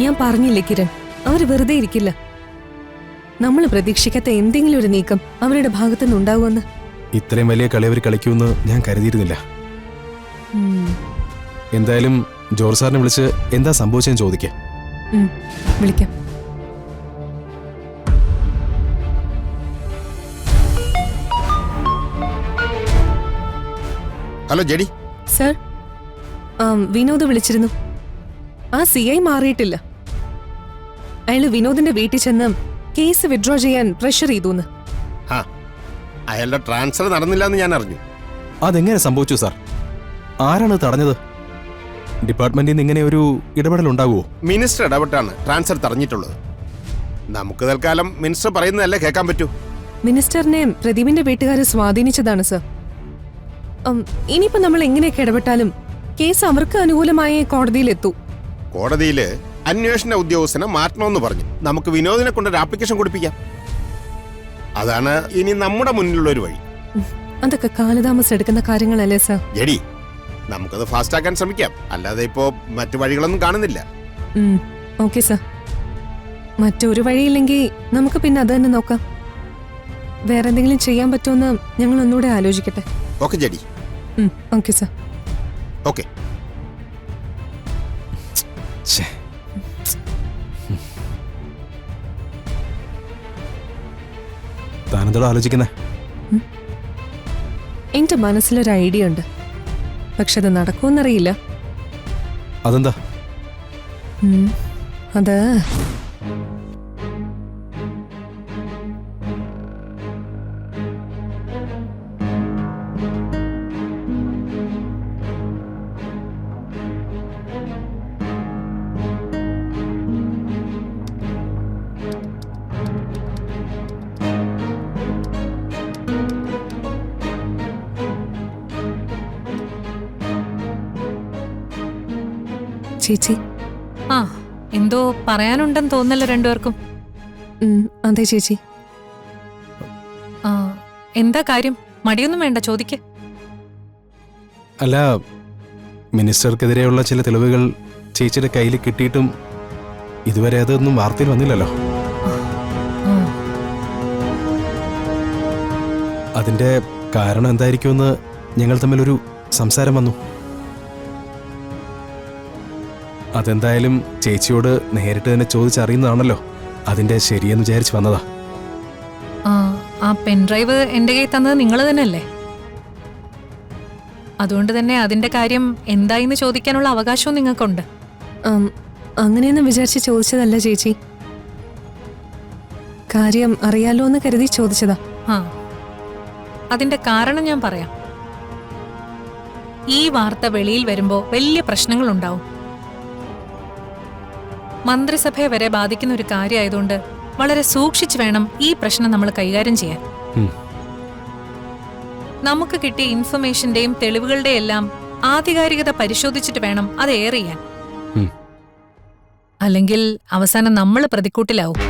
ഞാൻ പറഞ്ഞില്ലേ കിരൺ, അവര് വെറുതെ ഇരിക്കില്ല. നമ്മൾ പ്രതീക്ഷിക്കാത്ത എന്തെങ്കിലും ഒരു നീക്കം അവരുടെ ഭാഗത്തുനിന്ന് ഉണ്ടാവുമെന്ന്. ഇത്രയും വലിയ കളി അവർ കളിക്കുമെന്ന് ഞാൻ കരുതിയിരുന്നില്ല. എന്തായാലും ജോർജ് സാറിനെ വിളിച്ച് എന്താ സംഭവിച്ചെന്ന് ചോദിക്കാം. വിളിക്കാം. Hello JD. സർ, വിനോദ് വിളിച്ചിരുന്നു. ആ CI മാറിയിട്ടില്ല. അയാള് വിനോദിന്റെ വീട്ടിൽ ചെന്ന് കേസ് വിഡ്രോ ചെയ്യാൻ പ്രഷർ ചെയ്തു. അയാളുടെ ട്രാൻസ്ഫർ നടന്നില്ല എന്ന് ഞാൻ അറിഞ്ഞു. അതെങ്ങനെ സംഭവിച്ചു സാർ? ആരാണ് തടഞ്ഞത്? ഡിപ്പാർട്ട്മെന്റിൽ നിന്ന് ഇങ്ങനെ ഒരു ഇടപെടൽ ഉണ്ടാവുമോ? മിനിസ്റ്റർ ഇടപെട്ടാണ് ട്രാൻസ്ഫർ തടഞ്ഞിട്ടുള്ളത്. നമുക്ക് തൽക്കാലം മിനിസ്റ്റർ പറയുന്നതല്ലേ കേൾക്കാൻ പറ്റൂ. മിനിസ്റ്ററിനെ പ്രദീപിന്റെ വീട്ടുകാരെ സ്വാധീനിച്ചതാണ് സർ. ഇനിയിപ്പോ നമ്മൾ എങ്ങനെയൊക്കെ ഇടപെട്ടാലും കേസ് അവർക്ക് അനുകൂലമായ കോടതിയിലെത്തൂ. കോടതിയില് അന്വേഷണ ഉദ്യോഗസ്ഥനെ മാറ്റണമെന്ന് പറഞ്ഞു. നമുക്ക് വിനോദിനെ കൊണ്ടൊരു ആപ്ലിക്കേഷൻ കൊടുപ്പിക്കാം. അതാണ് ഇനി നമ്മുടെ മുന്നിലുള്ള ഒരു വഴി. അതൊക്കെ കാലതാമസം എടുക്കുന്ന കാര്യങ്ങളല്ലേ സർ? ജെഡി, നമുക്കത് ഫാസ്റ്റ് ആക്കാൻ ശ്രമിക്കാം. അല്ലാതെ ഇപ്പോ മറ്റു വഴികളൊന്നും കാണുന്നില്ല. Okay sir. മറ്റൊരു വഴിയില്ലെങ്കിൽ നമുക്ക് പിന്നെ അത് തന്നെ നോക്കാം. വേറെ എന്തെങ്കിലും ചെയ്യാൻ പറ്റുമെന്ന് ഞങ്ങൾ ഒന്നുകൂടെ ആലോചിക്കട്ടെ. Okay JD. Okay sir. Okay. താനെന്തോടാ ആലോചിക്കുന്നേ? എന്റെ മനസ്സിലൊരു ഐഡിയ ഉണ്ട്, പക്ഷെ അത് നടക്കുമെന്നറിയില്ല. അതെന്താ? അത് ചേച്ചി. എന്തോ പറയാനുണ്ടെന്ന് തോന്നല്ലോ രണ്ടുപേർക്കും. അതെ ചേച്ചി. എന്താ കാര്യം? മടിയൊന്നും വേണ്ട, ചോദിക്ക്. അല്ല, മിനിസ്റ്റർക്കെതിരെയുള്ള ചില തെളിവുകൾ ചേച്ചിയുടെ കയ്യിൽ കിട്ടിയിട്ടും ഇതുവരെ അതൊന്നും വാർത്തയിൽ വന്നില്ലല്ലോ. അതിന്റെ കാരണം എന്തായിരിക്കുമെന്ന് ഞങ്ങൾ തമ്മിലൊരു സംസാരം വന്നു. അതെന്തായാലും ചേച്ചിയോട് നേരിട്ട് തന്നെ ചോദിച്ചറിയുന്നതാണല്ലോ. അതിന്റെ ശരിയെന്ന് വിചാരിച്ചു വന്നതാ. ആ പെൻഡ്രൈവ് എന്റെ കയ്യിൽ തന്നത് നിങ്ങൾ തന്നെയല്ലേ? അതുകൊണ്ട് തന്നെ അതിന്റെ കാര്യം എന്തായിന്ന് ചോദിക്കാനുള്ള അവകാശവും നിങ്ങൾക്കുണ്ട്. അങ്ങനെയൊന്നും വിചാരിച്ച് ചോദിച്ചതല്ല ചേച്ചി. കാര്യം അറിയാലോ എന്ന് കരുതി ചോദിച്ചതാ. അതിന്റെ കാരണം ഞാൻ പറയാം. ഈ വാർത്ത വെളിയിൽ വരുമ്പോ വലിയ പ്രശ്നങ്ങളുണ്ടാവും. മന്ത്രിസഭയെ വരെ ബാധിക്കുന്ന ഒരു കാര്യമായതുകൊണ്ട് വളരെ സൂക്ഷിച്ചു വേണം ഈ പ്രശ്നം നമ്മൾ കൈകാര്യം ചെയ്യാൻ. നമുക്ക് കിട്ടിയ ഇൻഫർമേഷന്റെയും തെളിവുകളുടെയും എല്ലാം ആധികാരികത പരിശോധിച്ചിട്ട് വേണം അത് എയർ ചെയ്യാൻ. അല്ലെങ്കിൽ അവസാനം നമ്മൾ പ്രതിക്കൂട്ടിലാവും.